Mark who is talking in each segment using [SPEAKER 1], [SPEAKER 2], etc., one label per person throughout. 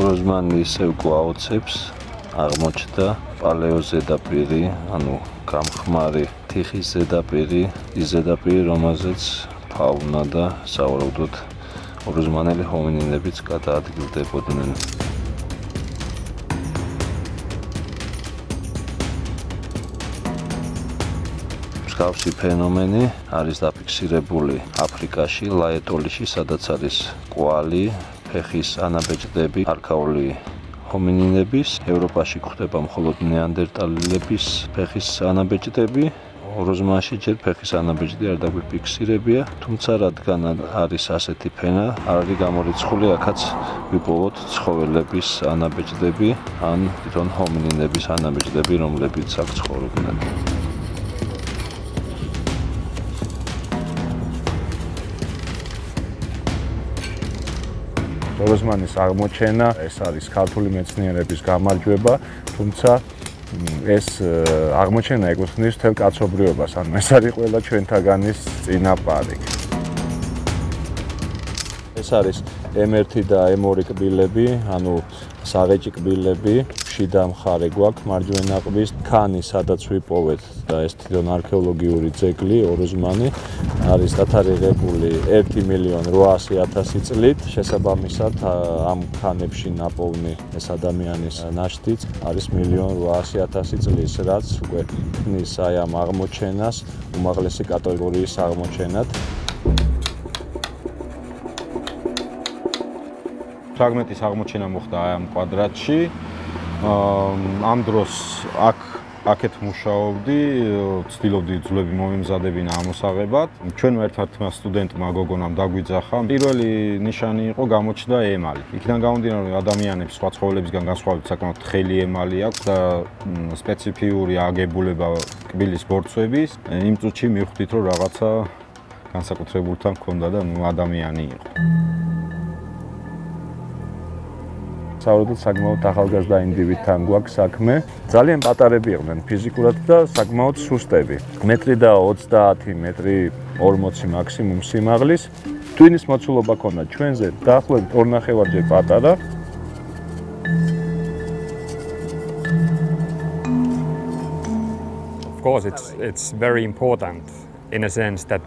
[SPEAKER 1] როზმანი ისევ გვაოცებს, აღმოჩნდა პალეოს ზედაპირი, ანუ გამხმარი თიხის ზედაპირი, ის ზედაპირი, რომელზეც ფაუნა და სავარაუდოდ როზმანელი ჰომინინებიც გადაადგილდებოდნენ. მსგავსი ფენომენი არის დაფიქსირებული აფრიკაში, ლაეტოლიში, სადაც არის კვალი, ფეხის ანაბეჭდები, არქაული ჰომინინების, ევროპაში გვხდება მხოლოდ ნეანდერტალელების ფეხის ანაბეჭდები, როზმანში ჯერ ფეხის ანაბეჭდი არ დაგვიფიქსირებია, თუმცა რადგან არის ასეთი ფენა, არ არის გამორიცხული, აქაც ვიპოვოთ ცხოველების ანაბეჭდები, ან თვითონ ჰომინინების ანაბეჭდები, რომლებიც აქ ცხოვრობდნენ.
[SPEAKER 2] როზმანის აღმოჩენა, ეს არის ქართული მეცნიერების გამარჯვება, თუმცა ეს აღმოჩენა ეკუთვნის მთელ კაცობრიობას, ანუ ეს არის ყველა ჩვენთაგანის წინაპარი. ეს არის M1 და M2 კბილები, ანუ საღეჭი კბილები, შიდა მხარე გვაქვს მარჯვენა ყბის ქანი, სადაც ვიპოვეთ და ეს თვითონ არქეოლოგიური ძეგლი ოროზმანი არის დათარიღებული 1.800.000 წლით, შესაბამისად ამ ქანებში ნაპოვნი ეს ადამიანის ნაშთიც არის 1.800.000 წლის, რაც უკვე ქმნის აი ამ აღმოჩენას უმაღლესი კატეგორიის აღმოჩენად. ფრაგმენტის აღმოჩენა მოხდა ამ კვადრატში. ამ დროს აქეთ მუშაობდი, ცდილობდი ძვლები მომემზადებინა ამოსაღებად. ჩვენმა ერთ-ერთმა სტუდენტმა გოგონამ დაგვიძახა. პირველი ნიშანი იყო გამოჩნდა ემალი. იქიდან გამომდინარე, რომ ადამიანებს სხვა ცხოველებისგან განსხვავებით საკმაოდ თხელი ემალი აქვს და სპეციფიური აგებულება კბილის ბორცვების. იმ წუთში მივხვდით, რომ რაღაცა განსაკუთრებულთან ჰქონდა და ადამიანი იყო. სავარაუდოდ საკმაოდ ახალგაზრდა ინდივიდთან გვაქვს საქმე. ძალიან პატარები იყვნენ ფიზიკურად და საკმაოდ სუსტები. 1.30 m, 1.40 მაქსიმუმ სიმაღლის. ტვინის მოცულობა ქონდა ჩვენზე დაახლოებით 2.5-ჯერ პატარა.
[SPEAKER 3] Of course, it's very important in a sense that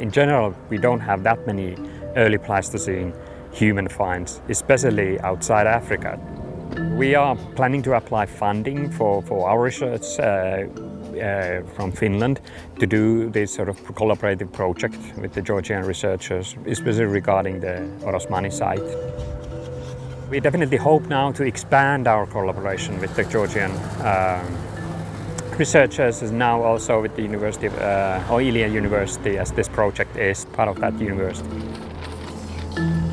[SPEAKER 3] in general, we don't have that many early Pleistocene human finds, especially outside Africa. We are planning to apply funding for our research from Finland to do this sort of collaborative project with the Georgian researchers, especially regarding the Orozmani site. We definitely hope now to expand our collaboration with the Georgian researchers, and now also with the University of Ilia University, as this project is part of that university.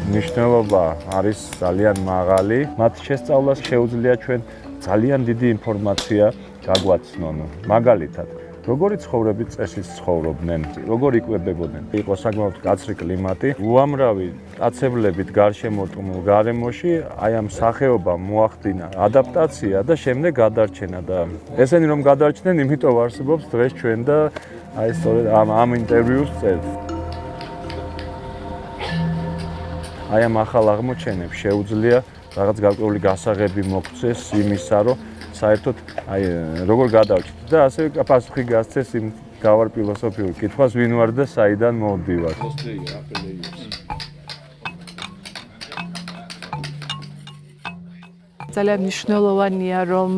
[SPEAKER 2] ნიშნულობა არის ძალიან მაღალი. მათ შესწავლას შეუძლია ჩვენ ძალიან დიდი ინფორმაცია გაგვაცნონ. მაგალითად, როგორი ცხოვრების წესით ცხოვრობდნენ, როგორ იკვებებოდნენ. იყო საკმაოდ მკაცრი კლიმატი, უამრავი კაცებლებით გარშემორტყმულ გარემოში, აი ამ სახეობამ მოახდინა ადაპტაცია და შემდეგ გადარჩენა და ესენი რომ გადარჩნენ, იმიტომ არსებობს დღეს ჩვენ და აი სწორედ ამ ინტერვიუს წერს. აი ამ ახალ აღმოჩენებს შეუძლია რაღაც გარკვეული გასაღები მოგცეს იმისა, რომ საერთოდ აი როგორ გადავჭით და ასევე პასუხი გასცეს იმ გავარ ფილოსოფიურ კითხვას, ვინ ვარ და საიდან მოვდივარ.
[SPEAKER 4] ძალიან მნიშვნელოვანია, რომ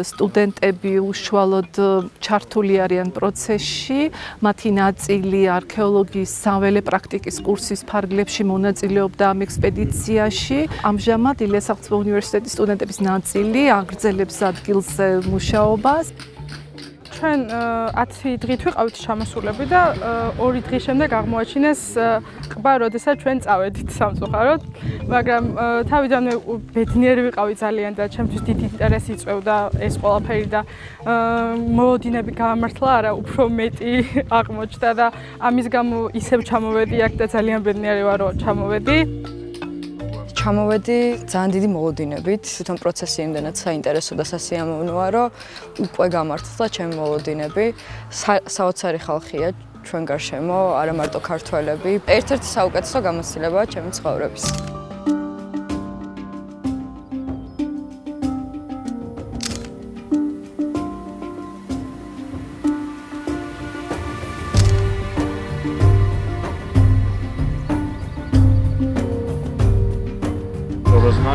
[SPEAKER 4] სტუდენტები უშუალოდ ჩართული არიან პროცესში, მათი ნაწილი არქეოლოგიის საველე პრაქტიკის კურსის ფარგლებში მონაწილეობდა ამ ექსპედიციაში. ამჟამად ილიას სახელმწიფო უნივერსიტეტის სტუდენტების ნაწილი აგრძელებს ადგილზე მუშაობას.
[SPEAKER 5] ჩვენ 10 დღით ვიყავით ჩამოსულები და 2 დღის შემდეგ აღმოაჩინეს ყბა, როდესაც ჩვენ წავედით სამწუხაროდ, მაგრამ თავიდანვე ბედნიერი ვიყავი ძალიან და ჩემთვის დიდი ინტერესი იწვევდა ეს ყველაფერი და მოლოდინები გაამართლა, არა, უფრო მეტი აღმოჩნდა და ამის გამო ისევ ჩამოვედი აქ და ძალიან ბედნიერი ვარ, რომ ჩამოვედი.
[SPEAKER 6] ჩამოვედი ძალიან დიდი მოლოდინებით, თვითონ პროცესი იმდენად საინტერესო და სასიამოვნოა, რომ უკვე გამართლა ჩემი მოლოდინები. საოცარი ხალხია ჩვენ გარშემო, არა მარტო ქართველები. ერთ-ერთი საუკეთესო გამოცდილებაა ჩემი ცხოვრების.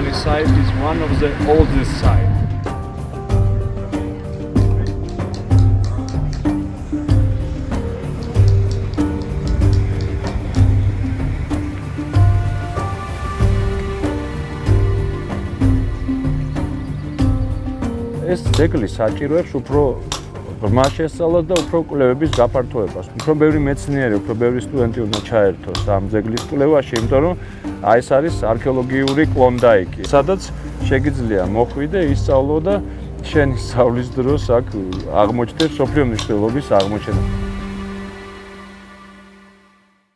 [SPEAKER 7] Kovani site is one of the oldest sites.
[SPEAKER 2] ეს ძეგლი საჭიროებს უფრო ღრმა შესწავლას და უფრო კვლევების გაფართოებას. უფრო ბევრი მეცნიერი, უფრო ბევრი სტუდენტი უნდა ჩაერთოს ამ ძეგლის კვლევაში, იმიტომ რომ ეს არის არქეოლოგიური კლონდაიკი, სადაც შეგიძლია მოხვიდე, ისწავლო და შენი სწავლის დროს აქ აღმოჩნდეს მსოფლიო მნიშვნელობის აღმოჩენა.